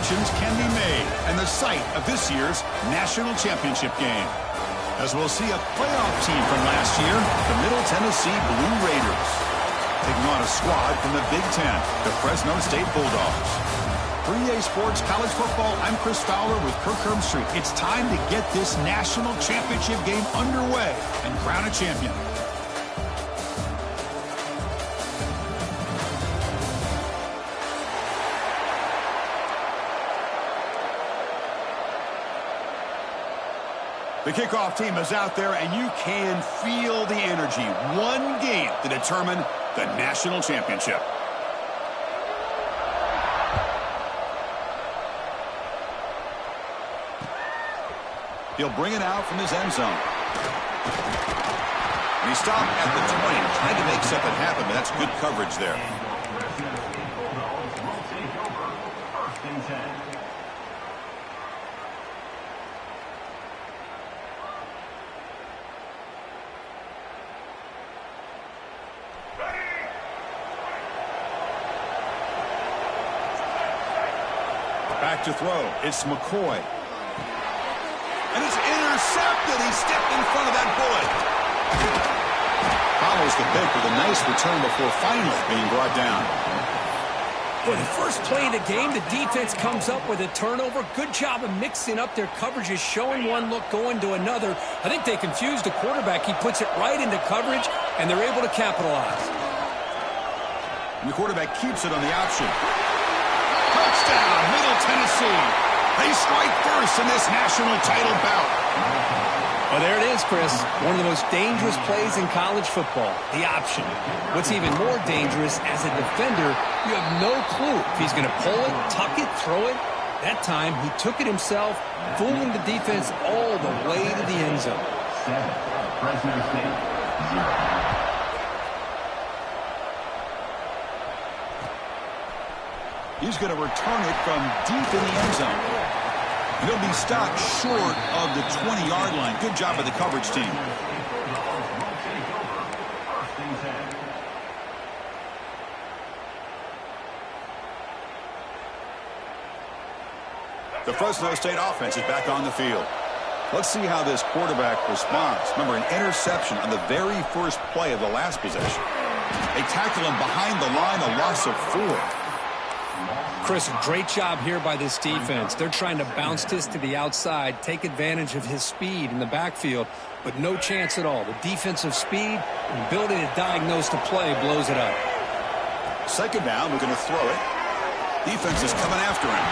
fortunes can be made and the site of this year's national championship game. As we'll see a playoff team from last year, the Middle Tennessee Blue Raiders, taking on a squad from the Big Ten, the Fresno State Bulldogs. For EA Sports College Football, I'm Chris Fowler with Kirk Herbstreit. It's time to get this national championship game underway and crown a champion. The kickoff team is out there, and you can feel the energy. One game to determine the national championship. He'll bring it out from his end zone. And he stopped at the 20, trying to make something happen, but that's good coverage there. Back to throw. It's McCoy. And it's intercepted. He stepped in front of that bullet. Follows the pick with a nice return before finally being brought down. For the first play of the game, the defense comes up with a turnover. Good job of mixing up their coverages, showing one look, going to another. I think they confused the quarterback. He puts it right into coverage, and they're able to capitalize. And the quarterback keeps it on the option. Touchdown, Middle Tennessee. They strike first in this national title bout. Well, there it is, Chris. One of the most dangerous plays in college football, the option. What's even more dangerous, as a defender, you have no clue if he's going to pull it, tuck it, throw it. That time, he took it himself, fooling the defense all the way to the end zone. 7, Fresno State, 0. He's going to return it from deep in the end zone. He'll be stopped short of the 20-yard line. Good job by the coverage team. The Fresno State offense is back on the field. Let's see how this quarterback responds. Remember, an interception on the very first play of the last possession. They tackle him behind the line, a loss of 4. Chris, a great job here by this defense. They're trying to bounce this to the outside, take advantage of his speed in the backfield, but no chance at all. The defensive speed and ability to diagnose the play blows it up. Second down, we're going to throw it. Defense is coming after him.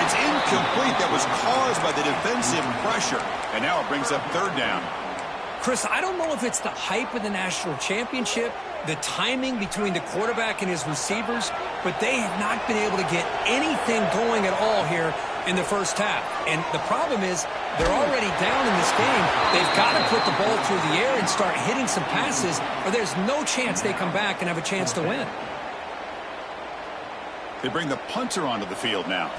It's incomplete. That was caused by the defensive pressure, and now it brings up third down. Chris, I don't know if it's the hype of the national championship, the timing between the quarterback and his receivers, but they have not been able to get anything going at all here in the first half. And the problem is they're already down in this game. They've got to put the ball through the air and start hitting some passes, or there's no chance they come back and have a chance to win. They bring the punter onto the field now.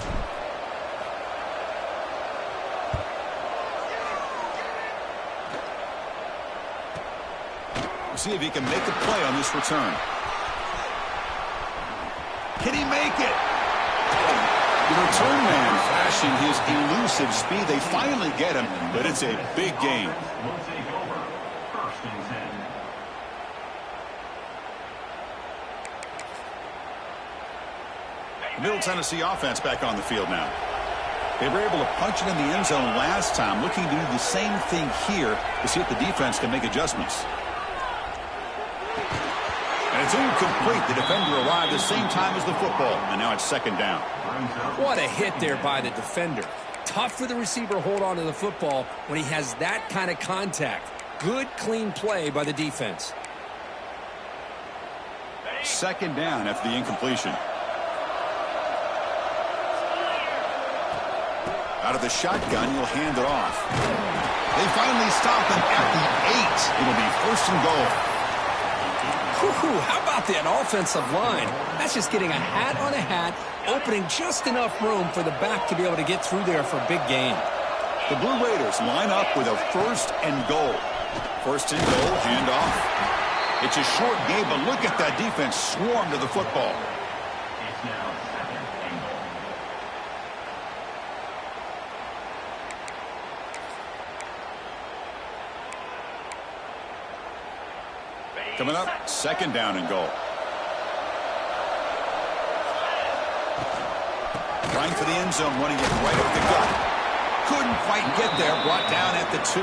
See if he can make a play on this return. Can he make it? The return man flashing his elusive speed. They finally get him, but it's a big gain. Middle Tennessee offense back on the field now. They were able to punch it in the end zone last time, looking to do the same thing here to see if the defense can make adjustments. And it's incomplete. The defender arrived the same time as the football, and now it's second down. What a hit there by the defender. Tough for the receiver to hold on to the football when he has that kind of contact. Good, clean play by the defense. Second down after the incompletion. Out of the shotgun, you'll hand it off. They finally stop him at the 8. It'll be first and goal. How about that offensive line? That's just getting a hat on a hat, opening just enough room for the back to be able to get through there for a big gain. The Blue Raiders line up with a first and goal. First and goal, handoff. It's a short game, but look at that defense swarm to the football. Coming up, second down and goal. Trying for the end zone, wanting it right up the gut. Couldn't quite get there, brought down at the 2.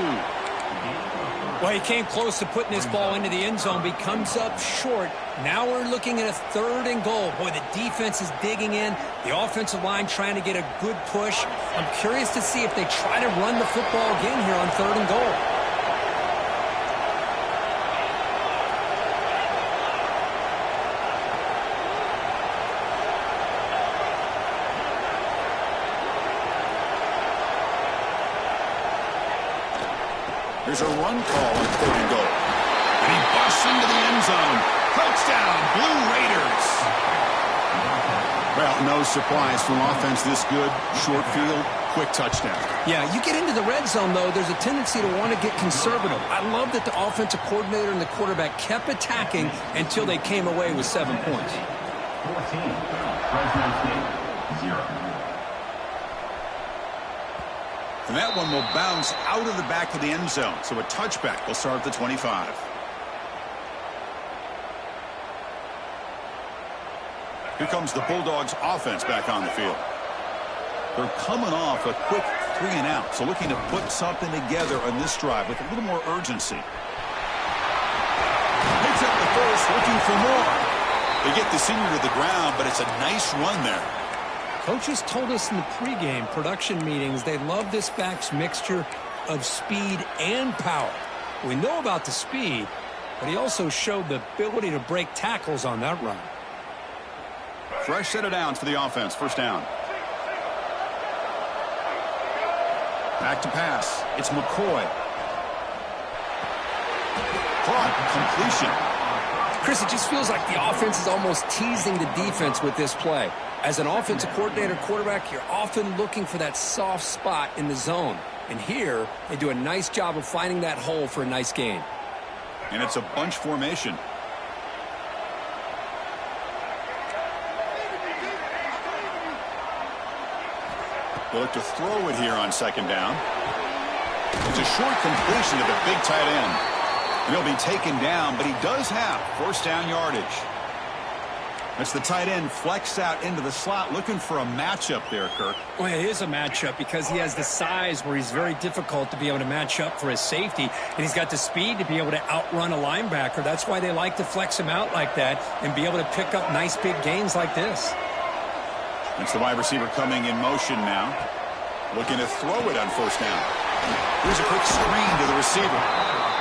Well, he came close to putting this ball into the end zone, but he comes up short. Now we're looking at a third and goal. Boy, the defense is digging in. The offensive line trying to get a good push. I'm curious to see if they try to run the football again here on third and goal. There's a run call on third and goal. And he busts into the end zone. Touchdown, Blue Raiders. Well, no surprise from offense this good. Short field, quick touchdown. Yeah, you get into the red zone, though, there's a tendency to want to get conservative. I love that the offensive coordinator and the quarterback kept attacking until they came away with 7 points. 14, Fresno State, 0. And that one will bounce out of the back of the end zone. So a touchback will start at the 25. Here comes the Bulldogs offense back on the field. They're coming off a quick 3 and out. So looking to put something together on this drive with a little more urgency. Picks up the first, looking for more. They get the senior to the ground, but it's a nice run there. Coaches told us in the pregame production meetings they love this back's mixture of speed and power. We know about the speed, but he also showed the ability to break tackles on that run. Fresh set of downs for the offense. First down. Back to pass. It's McCoy. Caught. Completion. Chris, it just feels like the offense is almost teasing the defense with this play. As an offensive coordinator quarterback, you're often looking for that soft spot in the zone. And here, they do a nice job of finding that hole for a nice gain. And it's a bunch formation. They look to throw it here on second down. It's a short completion to the big tight end. And he'll be taken down, but he does have first down yardage. That's the tight end flexed out into the slot, looking for a matchup there, Kirk. Well, it is a matchup because he has the size where he's very difficult to be able to match up for his safety, and he's got the speed to be able to outrun a linebacker. That's why they like to flex him out like that and be able to pick up nice big gains like this. It's the wide receiver coming in motion now, looking to throw it on first down. Here's a quick screen to the receiver.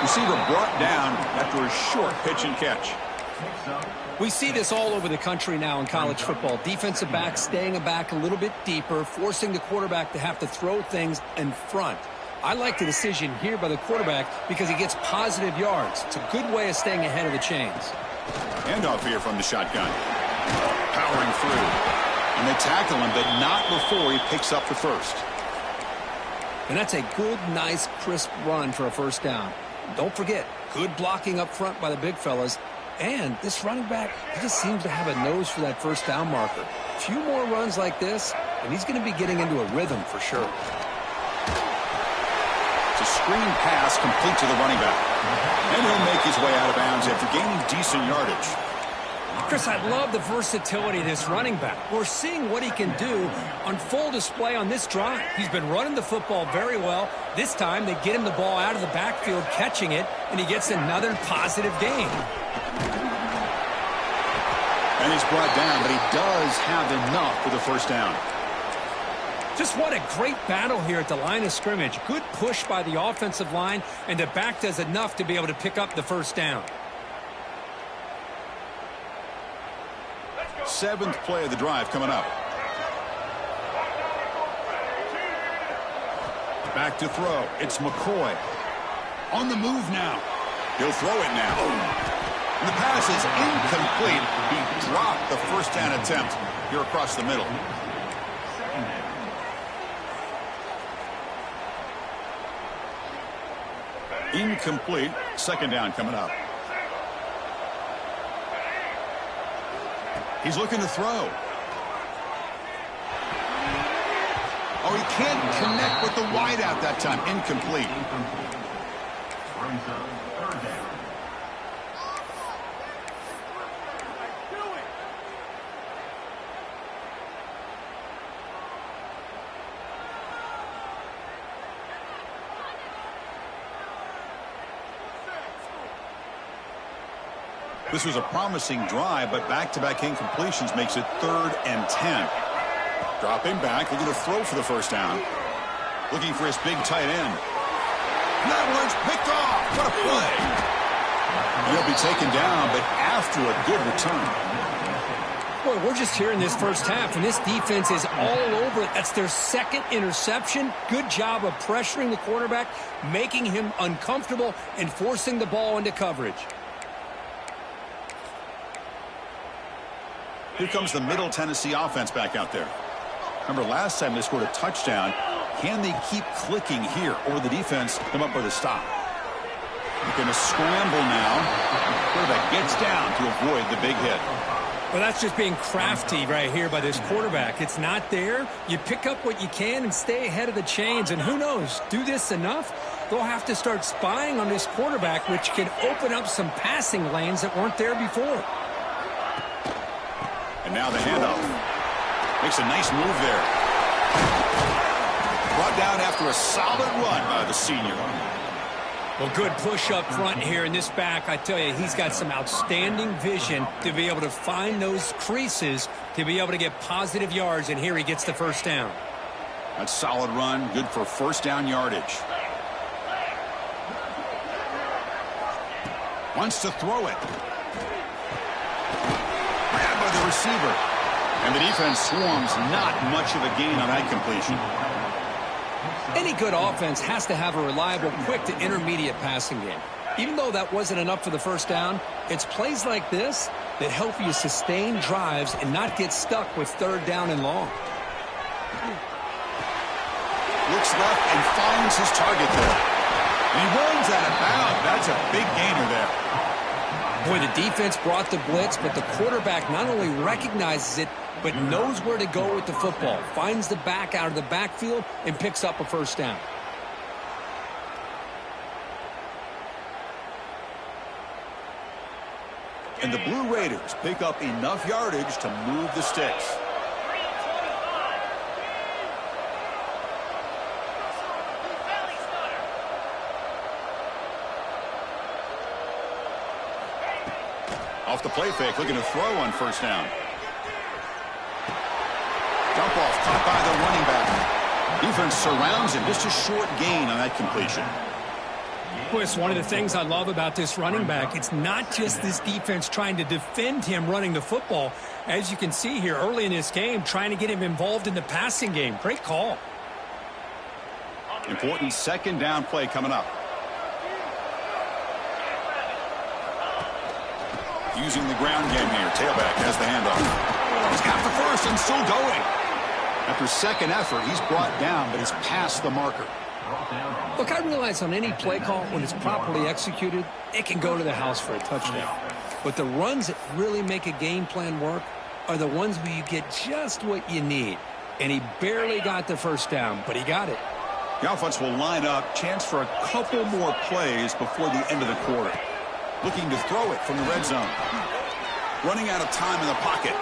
Receiver brought down after a short pitch and catch. We see this all over the country now in college football. Defensive backs staying back a little bit deeper, forcing the quarterback to have to throw things in front. I like the decision here by the quarterback because he gets positive yards. It's a good way of staying ahead of the chains. Handoff here from the shotgun. Powering through. And they tackle him, but not before he picks up the first. And that's a good, nice, crisp run for a first down. Don't forget, good blocking up front by the big fellas. And this running back, he just seems to have a nose for that first down marker. A few more runs like this, and he's going to be getting into a rhythm for sure. It's a screen pass complete to the running back. And he'll make his way out of bounds after gaining decent yardage. Chris, I love the versatility of this running back. We're seeing what he can do on full display on this drive. He's been running the football very well. This time, they get him the ball out of the backfield, catching it, and he gets another positive gain. And he's brought down, but he does have enough for the first down. Just what a great battle here at the line of scrimmage. Good push by the offensive line, and the back does enough to be able to pick up the first down. Seventh play of the drive coming up. Back to throw. It's McCoy. On the move now. He'll throw it now. And the pass is incomplete. He dropped the first down attempt here across the middle. Incomplete. Second down coming up. He's looking to throw. Oh, he can't connect with the wideout that time. Incomplete. This was a promising drive, but back-to-back incompletions makes it 3rd and 10. Dropping back, looking to throw for the first down. Looking for his big tight end. That one's picked off. What a play. And he'll be taken down, but after a good return. Boy, we're just here in this first half, and this defense is all over it. That's their 2nd interception. Good job of pressuring the quarterback, making him uncomfortable, and forcing the ball into coverage. Here comes the Middle Tennessee offense back out there. Remember, last time they scored a touchdown. Can they keep clicking here, or will the defense come up with a stop? They're going to scramble now. Quarterback gets down to avoid the big hit. Well, that's just being crafty right here by this quarterback. It's not there. You pick up what you can and stay ahead of the chains. And who knows, do this enough, they'll have to start spying on this quarterback, which can open up some passing lanes that weren't there before. And now the handoff. Makes a nice move there. Brought down after a solid run by the senior. Well, good push up front here in this back. I tell you, he's got some outstanding vision to be able to find those creases to be able to get positive yards, and here he gets the first down. That's solid run, good for first down yardage. Wants to throw it. Grabbed by the receiver. And the defense swarms, not much of a gain on that completion. Any good offense has to have a reliable, quick to intermediate passing game. Even though that wasn't enough for the first down, it's plays like this that help you sustain drives and not get stuck with 3rd down and long. Looks left and finds his target there. And he runs out of bounds. That's a big gainer there. Boy, the defense brought the blitz, but the quarterback not only recognizes it, but knows where to go with the football. Finds the back out of the backfield and picks up a first down. And the Blue Raiders pick up enough yardage to move the sticks. Off the play fake, looking to throw on first down. Dump off, caught by the running back. Defense surrounds him. Just a short gain on that completion. Boy, it's one of the things I love about this running back. It's not just this defense trying to defend him running the football. As you can see here early in this game, trying to get him involved in the passing game. Great call. Important 2nd down play coming up. Using the ground game here. Tailback has the handoff. He's got the first and still going. After 2nd effort, he's brought down, but he's past the marker. Look, I realize on any play call, when it's properly executed, it can go to the house for a touchdown. But the runs that really make a game plan work are the ones where you get just what you need. And he barely got the first down, but he got it. The offense will line up. Chance for a couple more plays before the end of the quarter. Looking to throw it from the red zone. Running out of time in the pocket.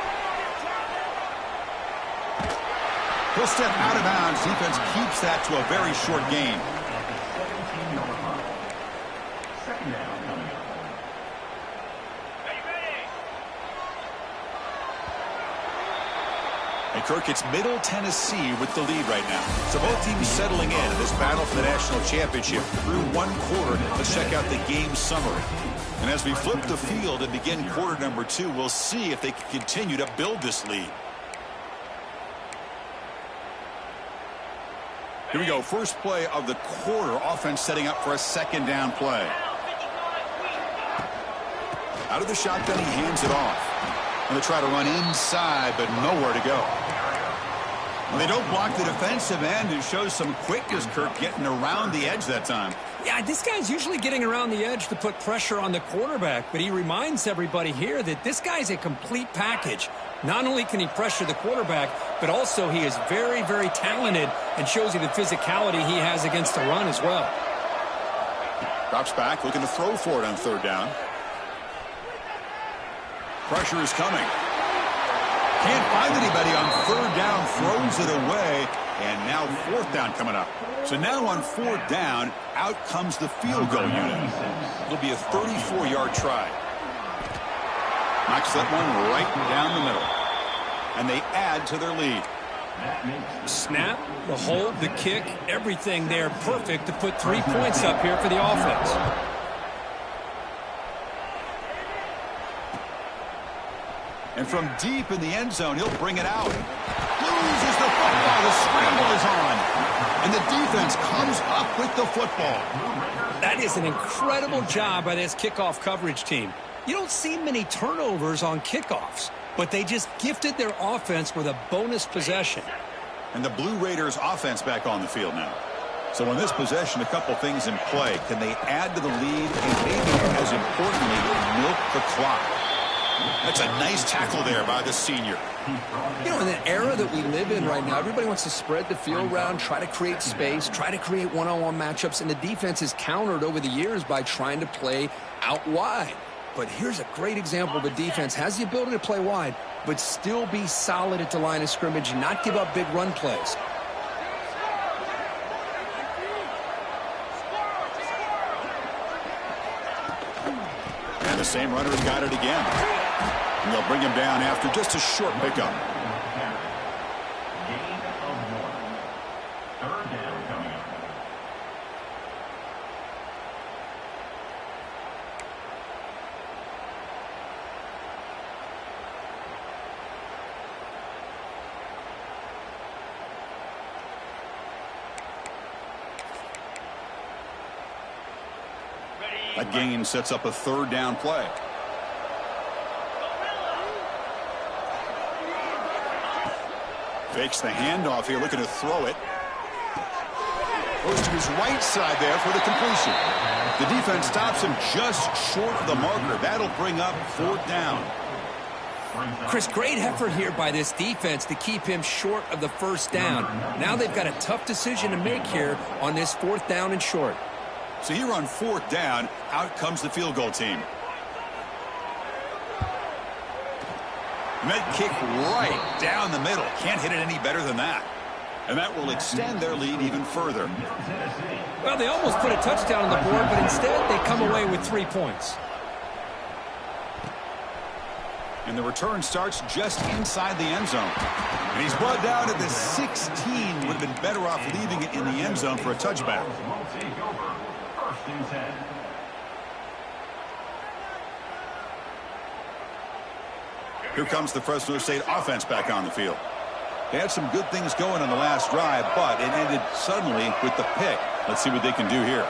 He'll step out of bounds. Defense keeps that to a very short gain. And Kirk, it's Middle Tennessee with the lead right now. So both teams settling in this battle for the national championship through one quarter. Let's check out the game summary. And as we flip the field and begin quarter number 2, we'll see if they can continue to build this lead. Here we go. First play of the quarter. Offense setting up for a 2nd down play. Out of the shotgun, he hands it off. And they try to run inside, but nowhere to go. Well, they don't block the defensive end and shows some quickness, Kirk, getting around the edge that time. Yeah, this guy's usually getting around the edge to put pressure on the quarterback, but he reminds everybody here that this guy's a complete package. Not only can he pressure the quarterback, but also he is very, very talented and shows you the physicality he has against the run as well. Drops back, looking to throw for it on 3rd down. Pressure is coming. Can't find anybody on 3rd down, throws it away, and now 4th down coming up. So now on 4th down, out comes the field goal unit. It'll be a 34-yard try. Knocks that one right down the middle. And they add to their lead. Snap, the hold, the kick, everything there perfect to put 3 points up here for the offense. And from deep in the end zone, he'll bring it out. Loses the football. The scramble is on. And the defense comes up with the football. That is an incredible job by this kickoff coverage team. You don't see many turnovers on kickoffs, but they just gifted their offense with a bonus possession. And the Blue Raiders offense back on the field now. So in this possession, a couple things in play. Can they add to the lead and maybe, as importantly, milk the clock? That's a nice tackle there by the senior. You know, in the era that we live in right now, everybody wants to spread the field around, try to create space, try to create one-on-one matchups, and the defense is countered over the years by trying to play out wide. But here's a great example. The defense has the ability to play wide, but still be solid at the line of scrimmage and not give up big run plays. And the same runner's got it again. And they'll bring him down after just a short pickup. Gain of 1. 3rd down coming up. That gain sets up a 3rd down play. Fakes the handoff here, looking to throw it. Goes to his right side there for the completion. The defense stops him just short of the marker. That'll bring up 4th down. Chris, great effort here by this defense to keep him short of the 1st down. Now they've got a tough decision to make here on this 4th down and short. So here on 4th down, out comes the field goal team. Med kick right down the middle. Can't hit it any better than that. And that will extend their lead even further. Well, they almost put a touchdown on the board, but instead they come away with 3 points. And the return starts just inside the end zone. And he's brought down at the 16. Would have been better off leaving it in the end zone for a touchback. Here comes the Fresno State offense back on the field. They had some good things going on the last drive, but it ended suddenly with the pick. Let's see what they can do here.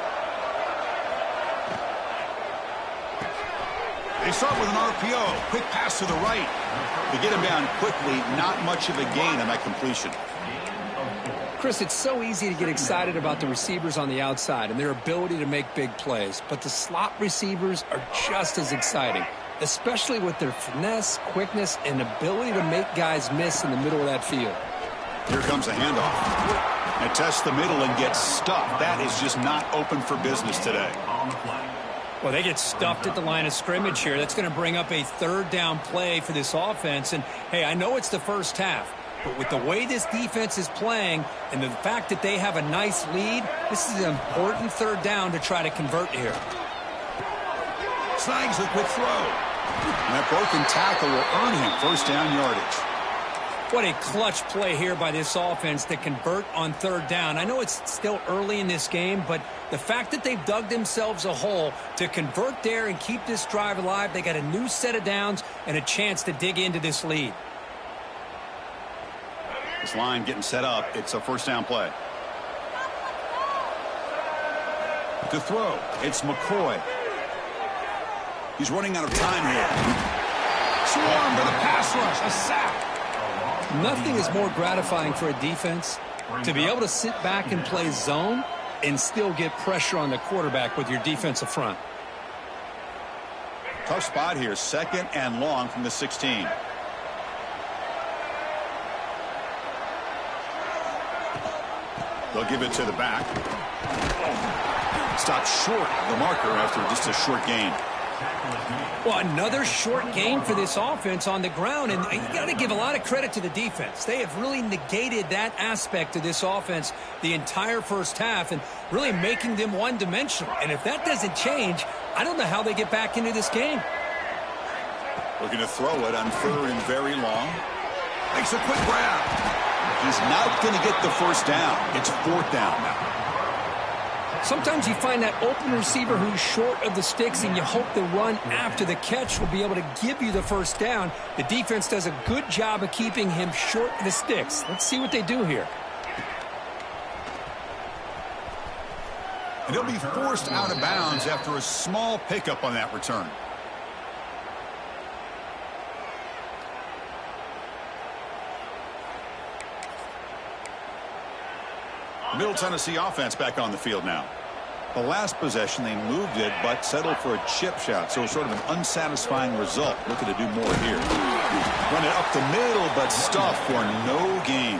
They start with an RPO. Quick pass to the right. They get him down quickly. Not much of a gain on that completion. Chris, it's so easy to get excited about the receivers on the outside and their ability to make big plays, but the slot receivers are just as exciting, especially with their finesse, quickness, and ability to make guys miss in the middle of that field. Here comes a handoff. They test the middle and get stuffed. That is just not open for business today. Well, they get stuffed at the line of scrimmage here. That's going to bring up a 3rd down play for this offense. And, hey, I know it's the first half, but with the way this defense is playing and the fact that they have a nice lead, this is an important 3rd down to try to convert here. Snags a quick throw. And that broken tackle will earn him 1st down yardage. What a clutch play here by this offense to convert on 3rd down. I know it's still early in this game, but the fact that they've dug themselves a hole to convert there and keep this drive alive, they got a new set of downs and a chance to dig into this lead. This line getting set up. It's a 1st down play. To throw, it's McCoy. He's running out of time here. Swarm for the pass rush. A sack. Nothing is more gratifying for a defense to be able to sit back and play zone and still get pressure on the quarterback with your defensive front. Tough spot here. 2nd and long from the 16. They'll give it to the back. Stopped short of the marker after just a short gain. Well, another short gain for this offense on the ground, and you got to give a lot of credit to the defense. They have really negated that aspect of this offense the entire first half and really making them one-dimensional. And if that doesn't change, I don't know how they get back into this game. Looking to throw it on 3rd and very long. Makes a quick grab. He's not going to get the first down. It's 4th down now. Sometimes you find that open receiver who's short of the sticks, and you hope the run after the catch will be able to give you the first down. The defense does a good job of keeping him short of the sticks. Let's see what they do here. And he'll be forced out of bounds after a small pickup on that return. Middle Tennessee offense back on the field now. The last possession, they moved it, but settled for a chip shot, so sort of an unsatisfying result. Looking to do more here. Run it up the middle, but stuffed for no gain.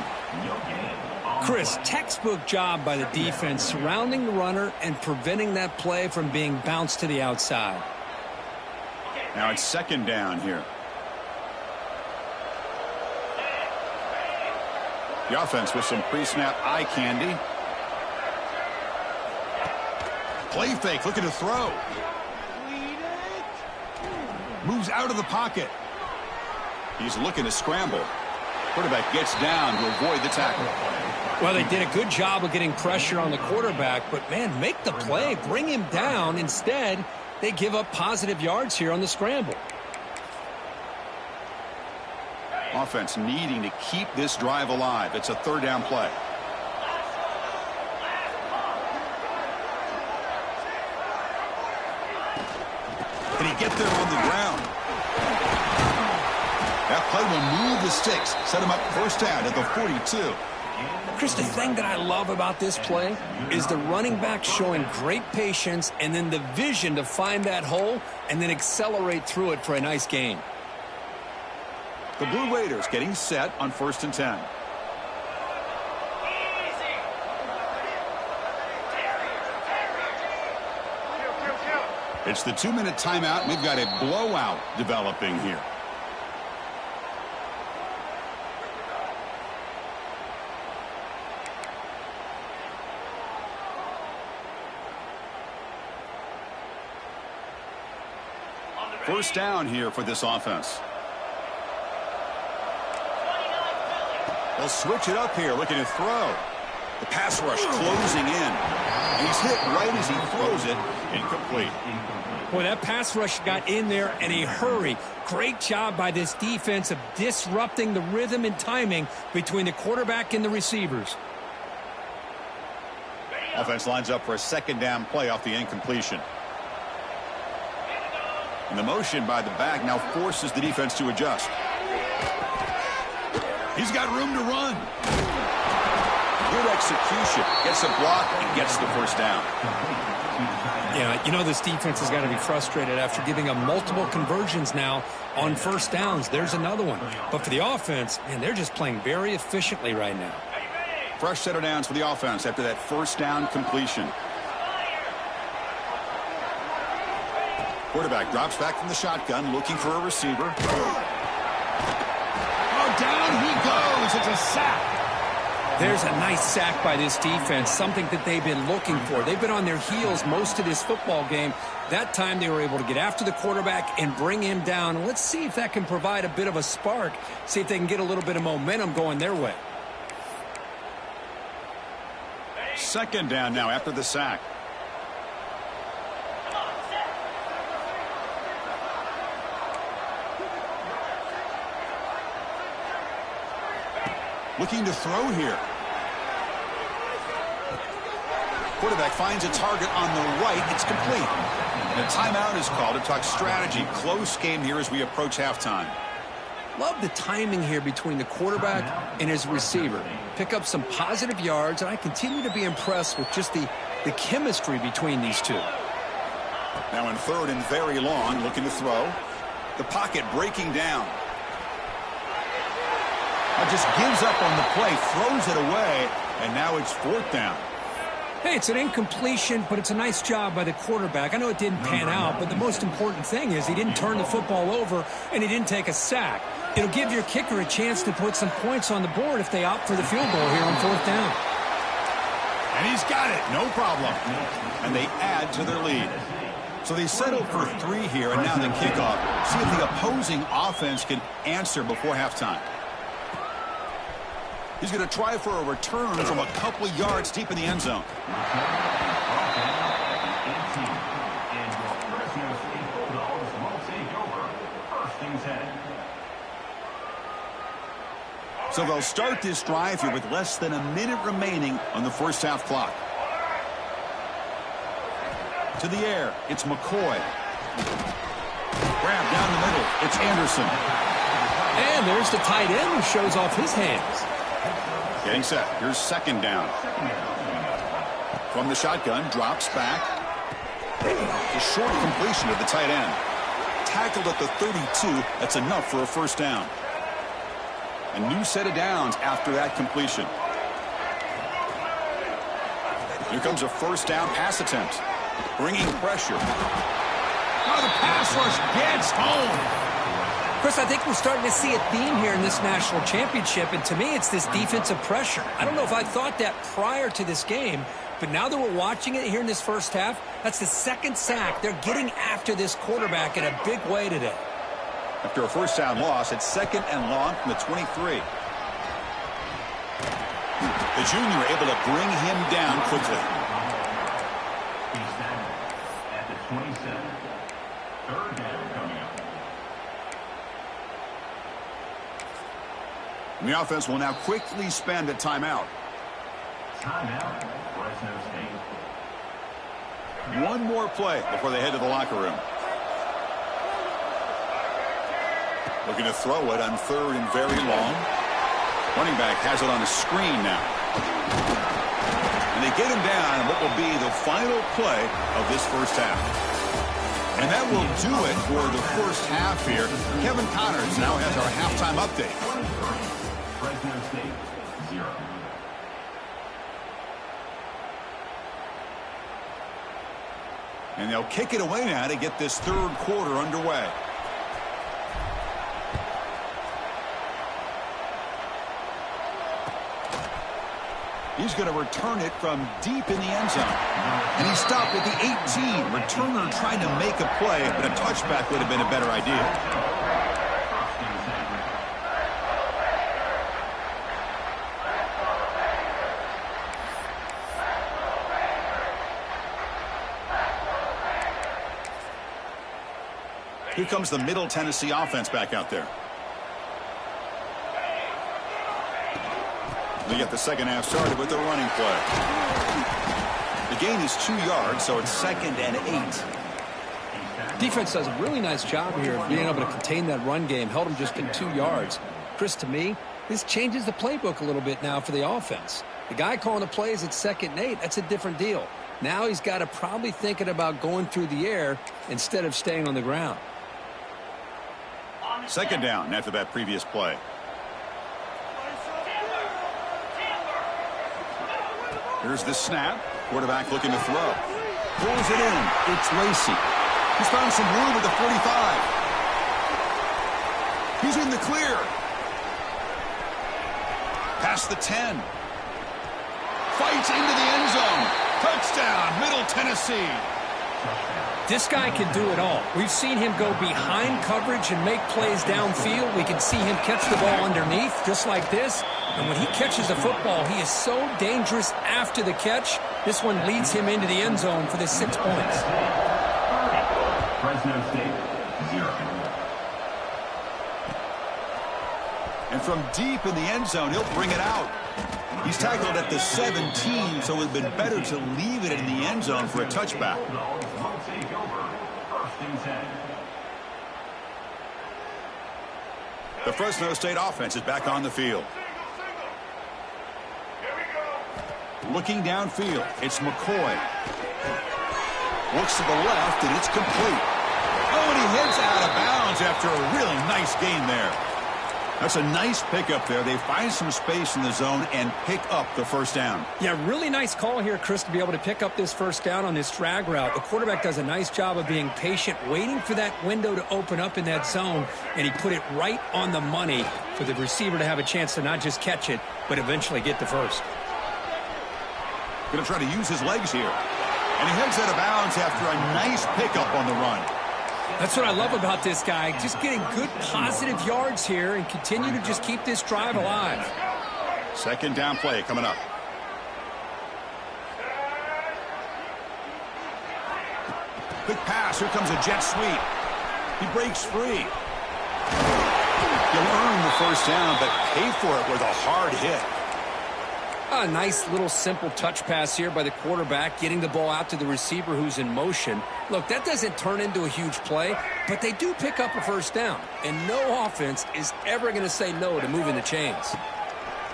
Chris, textbook job by the defense surrounding the runner and preventing that play from being bounced to the outside. Now it's 2nd down here. The offense with some pre-snap eye candy. Play fake, looking to throw. Moves out of the pocket. He's looking to scramble. Quarterback gets down to avoid the tackle. Well, they did a good job of getting pressure on the quarterback, but, man, make the play. Bring him down. Instead, they give up positive yards here on the scramble. Offense needing to keep this drive alive. It's a 3rd down play. Can he get there on the ground? That play will move the sticks. Set him up 1st down at the 42. Chris, the thing that I love about this play is the running back showing great patience and then the vision to find that hole and then accelerate through it for a nice gain. The Blue Raiders getting set on 1st and 10. It's the 2-minute timeout, and we've got a blowout developing here. First down here for this offense. They'll switch it up here, looking to throw. The pass rush closing in. And he's hit right as he throws it. Incomplete. Boy, that pass rush got in there in a hurry. Great job by this defense of disrupting the rhythm and timing between the quarterback and the receivers. Offense lines up for a 2nd down play off the incompletion. And the motion by the back now forces the defense to adjust. He's got room to run. Good execution. Gets a block and gets the 1st down. Yeah, you know this defense has got to be frustrated after giving up multiple conversions now on 1st downs. There's another one. But for the offense, man, they're just playing very efficiently right now. Fresh set of downs for the offense after that 1st down completion. Quarterback drops back from the shotgun, looking for a receiver. Oh, down he goes. It's a sack. There's a nice sack by this defense, something that they've been looking for. They've been on their heels most of this football game. That time they were able to get after the quarterback and bring him down. Let's see if that can provide a bit of a spark, see if they can get a little bit of momentum going their way. 2nd down now after the sack. Looking to throw here. Quarterback finds a target on the right. It's complete. And a timeout is called to talk strategy. Close game here as we approach halftime. Love the timing here between the quarterback and his receiver. Pick up some positive yards, and I continue to be impressed with just the chemistry between these two. Now in 3rd and very long, looking to throw. The pocket breaking down. Just gives up on the play, throws it away, and now it's 4th down. Hey, it's an incompletion, but it's a nice job by the quarterback. I know it didn't pan out, but the most important thing is he didn't turn the football over and he didn't take a sack. It'll give your kicker a chance to put some points on the board if they opt for the field goal here on 4th down. And he's got it, no problem. And they add to their lead. So they settled for 3 here, and now the kickoff. See if the opposing offense can answer before halftime. He's going to try for a return from a couple of yards deep in the end zone. So they'll start this drive here with less than a minute remaining on the first half clock. To the air, it's McCoy. Grab down the middle, it's Anderson. And there's the tight end who shows off his hands. Getting set, here's second down. From the shotgun, drops back. A short completion of the tight end. Tackled at the 32, that's enough for a first down. A new set of downs after that completion. Here comes a first down pass attempt. Bringing pressure. Oh, the pass rush gets home. Chris, I think we're starting to see a theme here in this national championship, and to me it's this defensive pressure. I don't know if I thought that prior to this game, but now that we're watching it here in this first half, that's the second sack. They're getting after this quarterback in a big way today. After a first down loss, it's second and long from the 23. The junior able to bring him down quickly. He's down at the 27. Third down coming up. And the offense will now quickly spend a timeout. Timeout, Fresno State. One more play before they head to the locker room. Looking to throw it on third and very long. Running back has it on the screen now. And they get him down in what will be the final play of this first half. And that will do it for the first half here. Kevin Connors now has our halftime update. Fresno State, 0. And they'll kick it away now to get this third quarter underway. He's going to return it from deep in the end zone. And he stopped at the 18. Returner trying to make a play, but a touchback would have been a better idea. Here comes the Middle Tennessee offense back out there. They get the second half started with a running play. The gain is 2 yards, so it's second and 8. Defense does a really nice job here of being able to contain that run game. Held them just in 2 yards. Chris, to me, this changes the playbook a little bit now for the offense. The guy calling the plays at second and 8, that's a different deal. Now he's got to probably thinking about going through the air instead of staying on the ground. Second down after that previous play. Here's the snap. Quarterback looking to throw. Pulls it in. It's Lacey. He's found some room at the 45. He's in the clear. Past the 10. Fights into the end zone. Touchdown, Middle Tennessee. This guy can do it all. We've seen him go behind coverage and make plays downfield. We can see him catch the ball underneath just like this. And when he catches the football, he is so dangerous after the catch. This one leads him into the end zone for the 6 points. Fresno State, 0. And from deep in the end zone, he'll bring it out. He's tackled at the 17, so it would have been better to leave it in the end zone for a touchback. The Fresno State offense is back on the field. Looking downfield, it's McCoy. Looks to the left, and it's complete. Oh, and he heads out of bounds after a really nice gain there. That's a nice pickup there. They find some space in the zone and pick up the first down. Yeah, really nice call here, Chris, to be able to pick up this first down on this drag route. The quarterback does a nice job of being patient, waiting for that window to open up in that zone, and he put it right on the money for the receiver to have a chance to not just catch it, but eventually get the first. Going to try to use his legs here. And he heads out of bounds after a nice pickup on the run. That's what I love about this guy. Just getting good positive yards here and continue to just keep this drive alive. Second down play coming up. Quick pass. Here comes a jet sweep. He breaks free. You'll earn the first down, but pay for it with a hard hit. A nice little simple touch pass here by the quarterback, getting the ball out to the receiver who's in motion. Look, that doesn't turn into a huge play, but they do pick up a first down. And no offense is ever going to say no to moving the chains.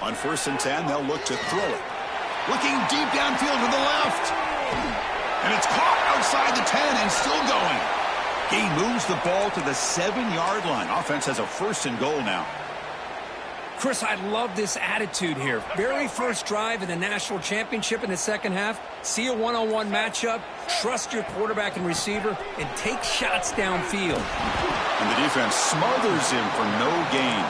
On 1st and 10, they'll look to throw it. Looking deep downfield to the left. And it's caught outside the 10 and still going. He moves the ball to the 7-yard line. Offense has a 1st and goal now. Chris, I love this attitude here. Very first drive in the national championship in the second half. See a one-on-one matchup, trust your quarterback and receiver, and take shots downfield. And the defense smothers him for no gain.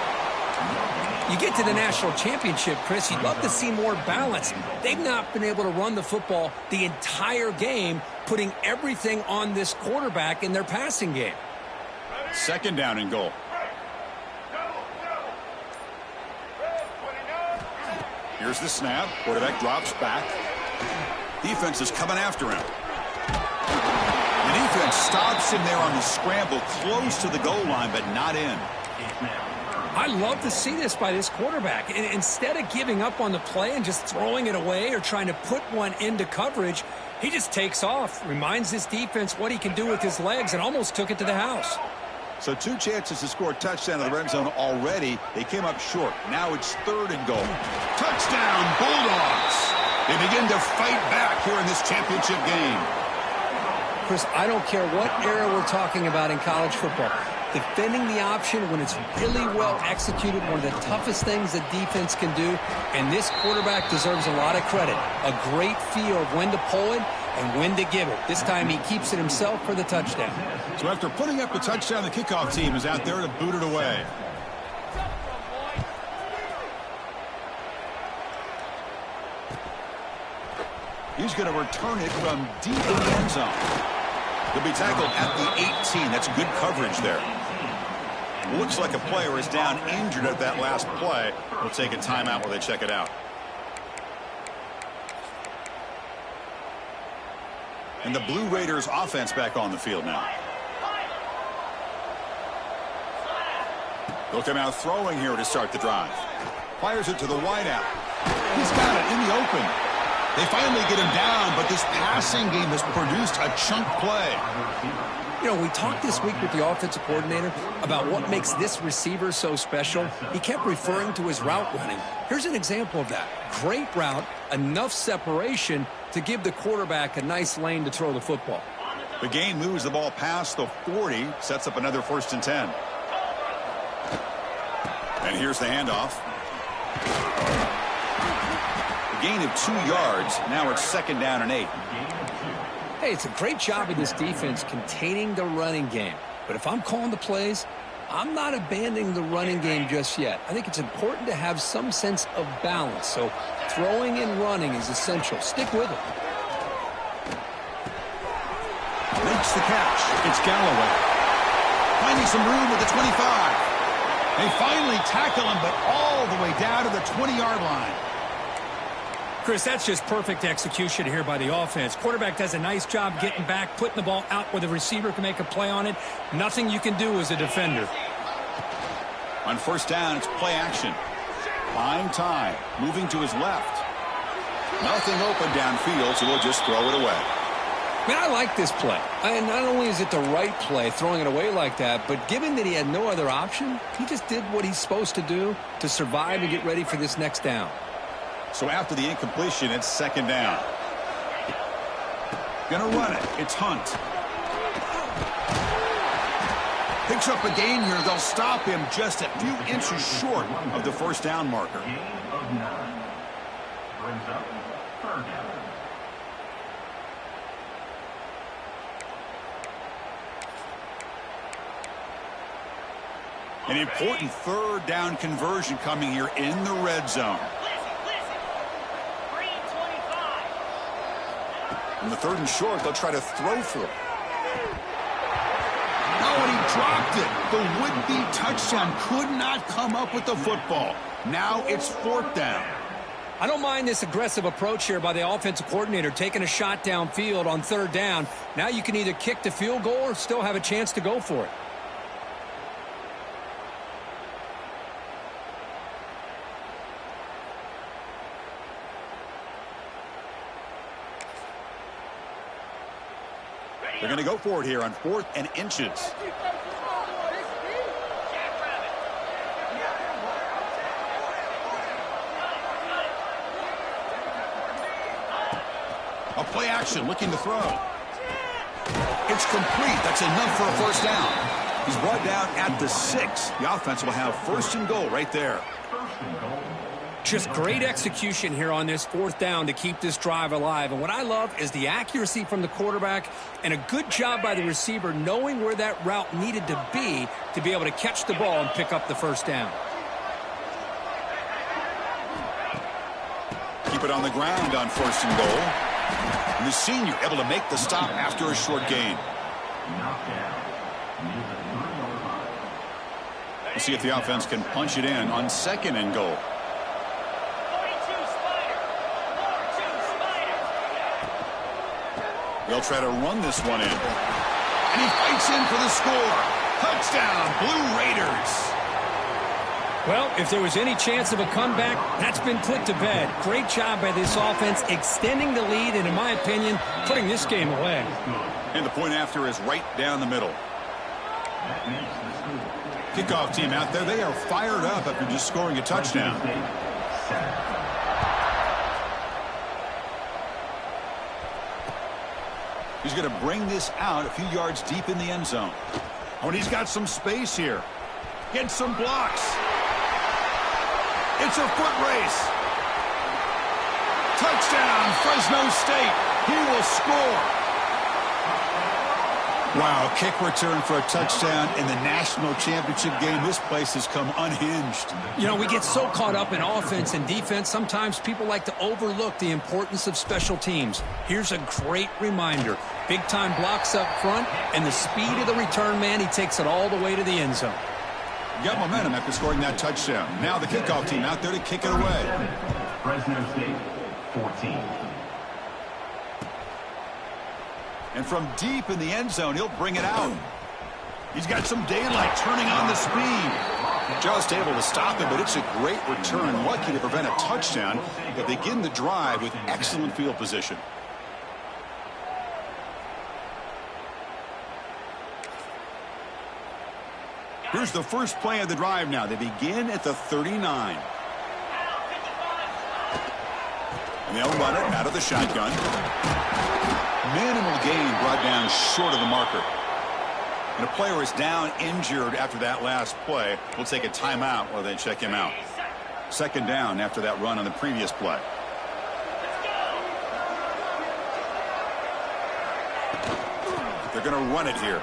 You get to the national championship, Chris, you'd love to see more balance. They've not been able to run the football the entire game, putting everything on this quarterback in their passing game. Second down and goal. Here's the snap. Quarterback drops back. Defense is coming after him. The defense stops him there on the scramble, close to the goal line, but not in. I love to see this by this quarterback. Instead of giving up on the play and just throwing it away or trying to put one into coverage, he just takes off, reminds his defense what he can do with his legs, and almost took it to the house. So 2 chances to score a touchdown in the red zone already. They came up short. Now it's 3rd and goal. Touchdown, Bulldogs. They begin to fight back here in this championship game. Chris, I don't care what era we're talking about in college football. Defending the option when it's really well executed, one of the toughest things that defense can do. And this quarterback deserves a lot of credit. A great feel of when to pull it and when to give it. This time he keeps it himself for the touchdown. So after putting up the touchdown, the kickoff team is out there to boot it away. He's going to return it from deep in the end zone. He'll be tackled at the 18. That's good coverage there. Looks like a player is down injured at that last play. We'll take a timeout while they check it out. And the Blue Raiders offense back on the field now. They'll come out throwing here to start the drive. Fires it to the wideout. He's got it in the open. They finally get him down, but this passing game has produced a chunk play. You know, we talked this week with the offensive coordinator about what makes this receiver so special. He kept referring to his route running. Here's an example of that. Great route, enough separation to give the quarterback a nice lane to throw the football. The gain moves the ball past the 40, sets up another 1st and 10. And here's the handoff. A gain of 2 yards. Now it's 2nd down and 8. Hey, it's a great job of this defense containing the running game. But if I'm calling the plays, I'm not abandoning the running game just yet. I think it's important to have some sense of balance. So throwing and running is essential. Stick with it. Makes the catch. It's Galloway. Finding some room at the 25. They finally tackle him, but all the way down to the 20-yard line. Chris, that's just perfect execution here by the offense. Quarterback does a nice job getting back, putting the ball out where the receiver can make a play on it. Nothing you can do as a defender. On 1st down, it's play action. Buying time, moving to his left. Nothing open downfield, so we'll just throw it away. Man, I like this play. And not only is it the right play, throwing it away like that, but given that he had no other option, he just did what he's supposed to do to survive and get ready for this next down. So after the incompletion, it's 2nd down. Gonna run it. It's Hunt. Picks up a gain here. They'll stop him just a few inches short of the 1st down marker. Gain of 9. Brings up 3rd down. An important 3rd down conversion coming here in the red zone. On the 3rd and short, they'll try to throw for it. Oh, and he dropped it. The would-be touchdown could not come up with the football. Now it's 4th down. I don't mind this aggressive approach here by the offensive coordinator, taking a shot downfield on 3rd down. Now you can either kick the field goal or still have a chance to go for it. They're going to go for it here on 4th and inches. A play action, looking to throw. It's complete. That's enough for a 1st down. He's brought down at the 6. The offense will have 1st and goal right there. Just great execution here on this 4th down to keep this drive alive. And what I love is the accuracy from the quarterback and a good job by the receiver knowing where that route needed to be able to catch the ball and pick up the 1st down. Keep it on the ground on 1st and goal. And the senior able to make the stop after a short gain. We'll see if the offense can punch it in on 2nd and goal. They'll try to run this one in. And he fights in for the score. Touchdown, Blue Raiders. Well, if there was any chance of a comeback, that's been put to bed. Great job by this offense extending the lead and, in my opinion, putting this game away. And the point after is right down the middle. Kickoff team out there, they are fired up after just scoring a touchdown. He's going to bring this out a few yards deep in the end zone. Oh, and he's got some space here. Gets some blocks. It's a foot race. Touchdown, Fresno State. He will score. Wow, kick return for a touchdown in the national championship game. This place has come unhinged. You know, we get so caught up in offense and defense, sometimes people like to overlook the importance of special teams. Here's a great reminder. Big-time blocks up front, and the speed of the return man, he takes it all the way to the end zone. Got momentum after scoring that touchdown. Now the kickoff team out there to kick it away. Fresno State, 14. And from deep in the end zone, he'll bring it out. He's got some daylight turning on the speed. Just able to stop it, but it's a great return. Lucky to prevent a touchdown. They begin the drive with excellent field position. Here's the first play of the drive now. They begin at the 39. And they'll run it out of the shotgun. Minimal gain brought down short of the marker. And a player is down injured after that last play. We'll take a timeout while they check him out. 2nd down after that run on the previous play. They're going to run it here.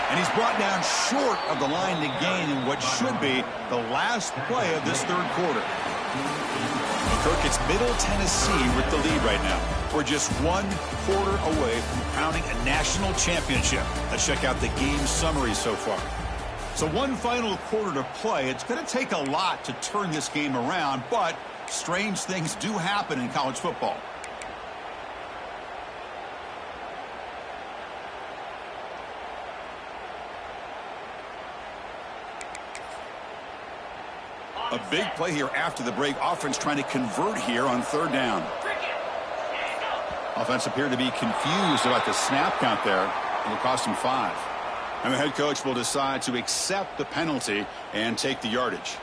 And he's brought down short of the line to gain in what should be the last play of this 3rd quarter. Kirk, it's Middle Tennessee with the lead right now. We're just 1 quarter away from crowning a national championship. Let's check out the game summary so far. So 1 final quarter to play. It's going to take a lot to turn this game around, but strange things do happen in college football. A big play here after the break. Offense trying to convert here on 3rd down. Offense appeared to be confused about the snap count there. It'll cost him 5. And the head coach will decide to accept the penalty and take the yardage.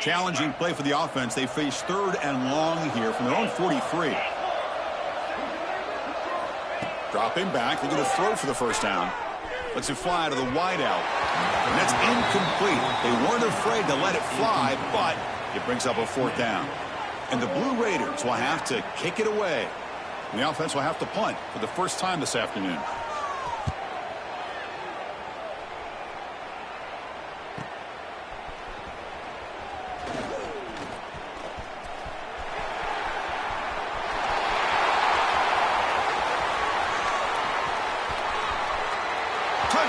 Challenging play for the offense. They face 3rd and long here from their own 43. Dropping back, looking to throw for the 1st down. Lets it fly to the wideout. And that's incomplete. They weren't afraid to let it fly, but it brings up a 4th down. And the Blue Raiders will have to kick it away. And the offense will have to punt for the first time this afternoon.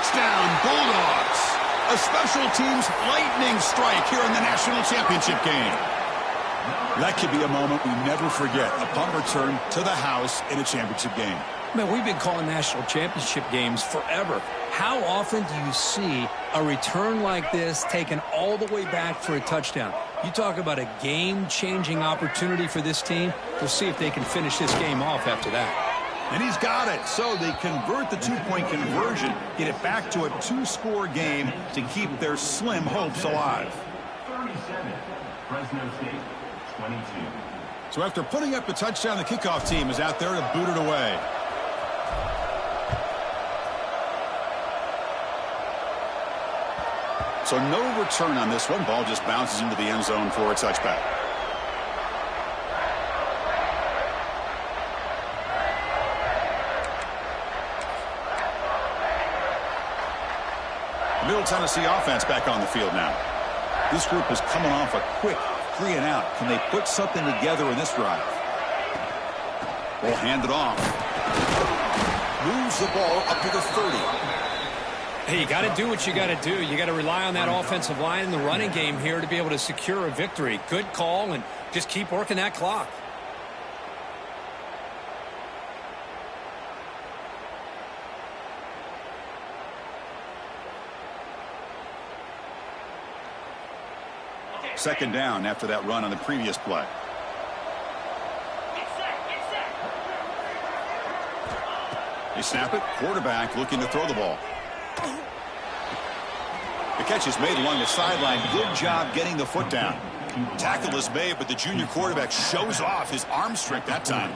Touchdown, Bulldogs. A special teams lightning strike here in the national championship game. That could be a moment we never forget, a punt return to the house in a championship game. Man, we've been calling national championship games forever. How often do you see a return like this taken all the way back for a touchdown? You talk about a game-changing opportunity for this team. We'll see if they can finish this game off after that. And he's got it. So they convert the two-point conversion, get it back to a two-score game to keep their slim hopes alive. 37, Fresno State, 22. So after putting up a touchdown, the kickoff team is out there to boot it away. So no return on this one. Ball just bounces into the end zone for a touchback. Middle Tennessee offense back on the field now. This group is coming off a quick 3-and-out. Can they put something together in this drive? We'll hand it off. Moves the ball up to the 30. Hey, you got to do what you got to do. You got to rely on that offensive line in the running game here to be able to secure a victory. Good call, and just keep working that clock. Second down after that run on the previous play. They snap it. Quarterback looking to throw the ball. The catch is made along the sideline. Good job getting the foot down. Tackle is made, but the junior quarterback shows off his arm strength that time.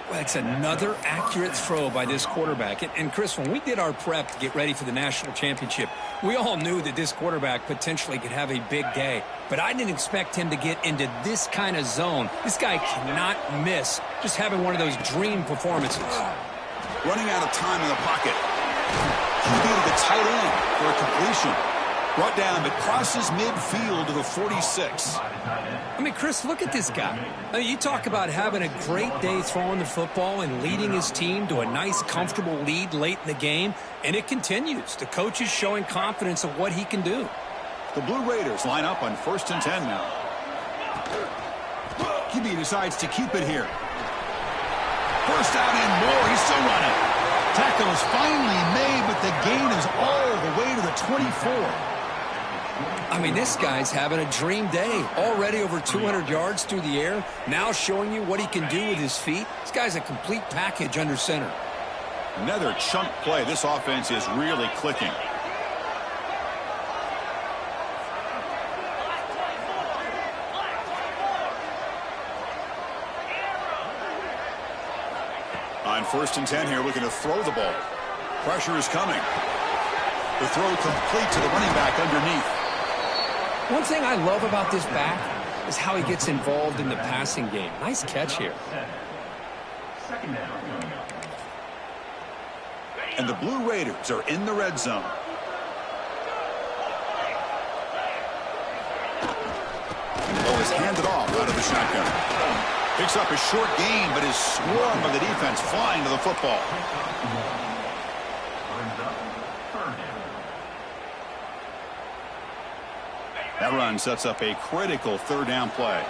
Well, it's another accurate throw by this quarterback. And Chris, when we did our prep to get ready for the national championship, we all knew that this quarterback potentially could have a big day. But I didn't expect him to get into this kind of zone. This guy cannot miss just having one of those dream performances. Running out of time in the pocket. He beat the tight end for a completion. Brought down, but crosses midfield to the 46. I mean, Chris, look at this guy. I mean, you talk about having a great day throwing the football and leading his team to a nice, comfortable lead late in the game, and it continues. The coach is showing confidence of what he can do. The Blue Raiders line up on 1st and 10 now. QB decides to keep it here. First down and more. He's still running. Tackle is finally made, but the gain is all the way to the 24. I mean, this guy's having a dream day. Already over 200 yards through the air. Now showing you what he can do with his feet. This guy's a complete package under center. Another chunk play. This offense is really clicking. On 1st and 10 here, looking to throw the ball. Pressure is coming. The throw complete to the running back underneath. One thing I love about this back is how he gets involved in the passing game. Nice catch here. Second down coming up. And the Blue Raiders are in the red zone. Oh, is handed off out of the shotgun. Picks up a short gain, but is swarmed by the defense flying to the football. That run sets up a critical 3rd down play.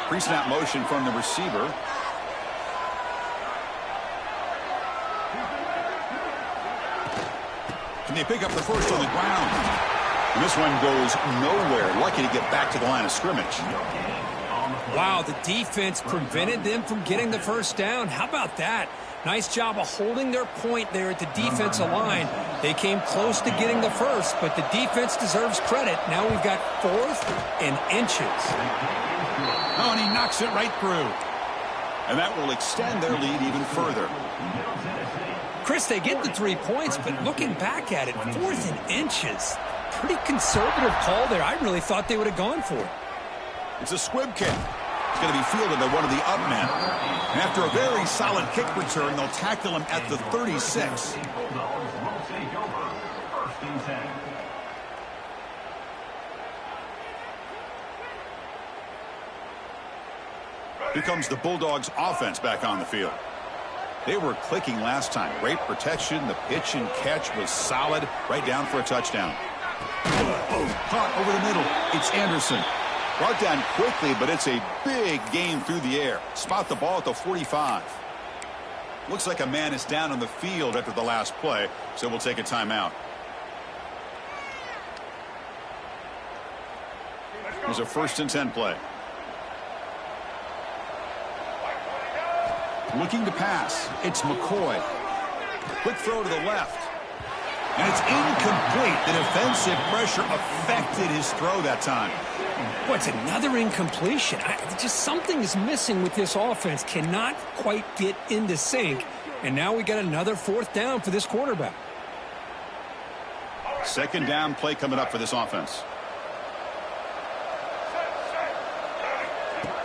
Pre-snap motion from the receiver. Can they pick up the first on the ground? And this one goes nowhere. Lucky to get back to the line of scrimmage. Wow, the defense prevented them from getting the first down. How about that? Nice job of holding their point there at the defensive line. They came close to getting the first, but the defense deserves credit. Now we've got 4th and inches. Oh, and he knocks it right through. And that will extend their lead even further. Chris, they get the 3 points, but looking back at it, 4th and inches. Pretty conservative call there. I really thought they would have gone for it. It's a squib kick. It's going to be fielded by one of the up men. And after a very solid kick return, they'll tackle him at the 36. Here comes the Bulldogs offense back on the field. They were clicking last time. Great protection. The pitch and catch was solid. Right down for a touchdown. Caught over the middle. It's Anderson. Brought down quickly, but it's a big gain through the air. Spot the ball at the 45. Looks like a man is down on the field after the last play, so we'll take a timeout. There's a 1st and 10 play. Looking to pass. It's McCoy. Quick throw to the left. And it's incomplete. The defensive pressure affected his throw that time. What's another incompletion? Just something is missing with this offense. Cannot quite get into sync. And now we got another 4th down for this quarterback. 2nd down play coming up for this offense.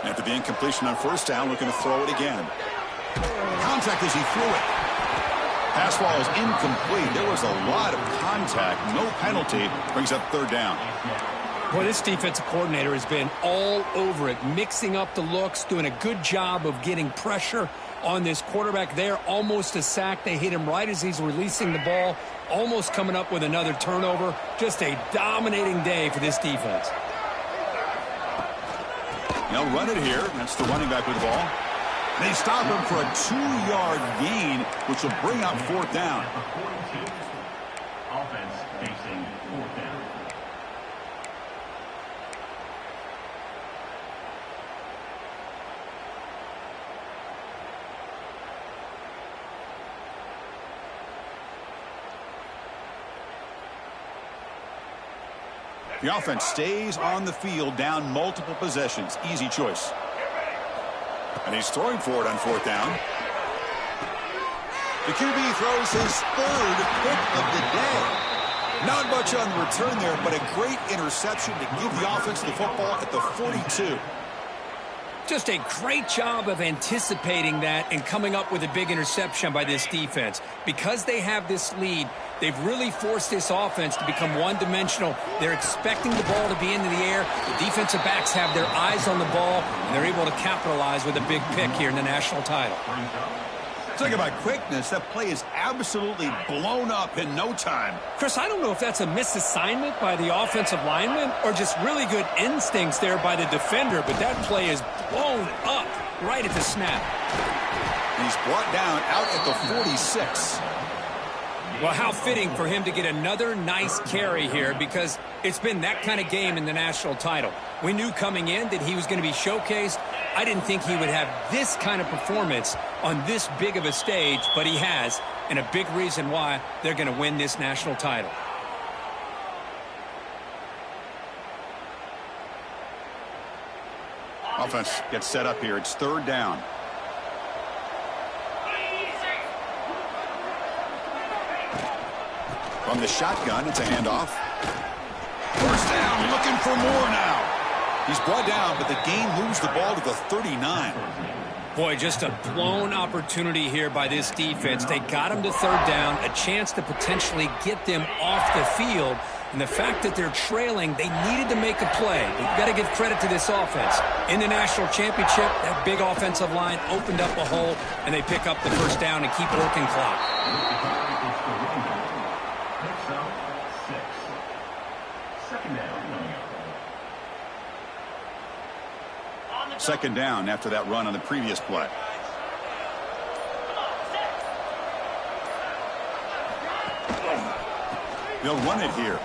After the incompletion on 1st down, looking to throw it again. Contact as he threw it. Pass ball is incomplete. There was a lot of contact. No penalty. Brings up 3rd down. Well, this defensive coordinator has been all over it, mixing up the looks, doing a good job of getting pressure on this quarterback there. Almost a sack. They hit him right as he's releasing the ball. Almost coming up with another turnover. Just a dominating day for this defense. They'll run it here. That's the running back with the ball. They stop him for a 2-yard gain, which will bring up 4th down. Offense facing 4th down. The offense stays on the field, down multiple possessions. Easy choice. And he's throwing for it on 4th down. The QB throws his 3rd pick of the day. Not much on the return there, but a great interception to give the offense the football at the 42. Just a great job of anticipating that and coming up with a big interception by this defense. Because they have this lead, they've really forced this offense to become one-dimensional. They're expecting the ball to be into the air. The defensive backs have their eyes on the ball, and they're able to capitalize with a big pick here in the national title. Talk about quickness. That play is absolutely blown up in no time. Chris, I don't know if that's a misassignment by the offensive lineman or just really good instincts there by the defender, but that play is blown up right at the snap. He's brought down out at the 46. Well, how fitting for him to get another nice carry here, because it's been that kind of game in the national title. We knew coming in that he was going to be showcased. I didn't think he would have this kind of performance on this big of a stage, but he has, and a big reason why they're going to win this national title. Offense gets set up here. It's 3rd down. From the shotgun, it's a handoff. 1st down, looking for more now. He's brought down, but the gain moves the ball to the 39. Boy, just a blown opportunity here by this defense. They got him to 3rd down, a chance to potentially get them off the field. And the fact that they're trailing, they needed to make a play. You've got to give credit to this offense. In the national championship, that big offensive line opened up a hole, and they pick up the 1st down and keep working clock. Second down after that run on the previous play. They'll run it here.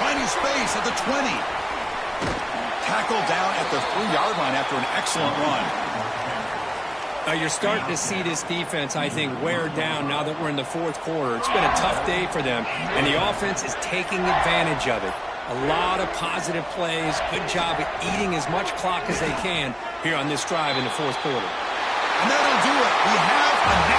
Finding space at the 20. Tackled down at the 3-yard line after an excellent run. Now you're starting to see this defense, I think, wear down now that we're in the 4th quarter. It's been a tough day for them, and the offense is taking advantage of it. A lot of positive plays. Good job at eating as much clock as they can here on this drive in the 4th quarter. And that'll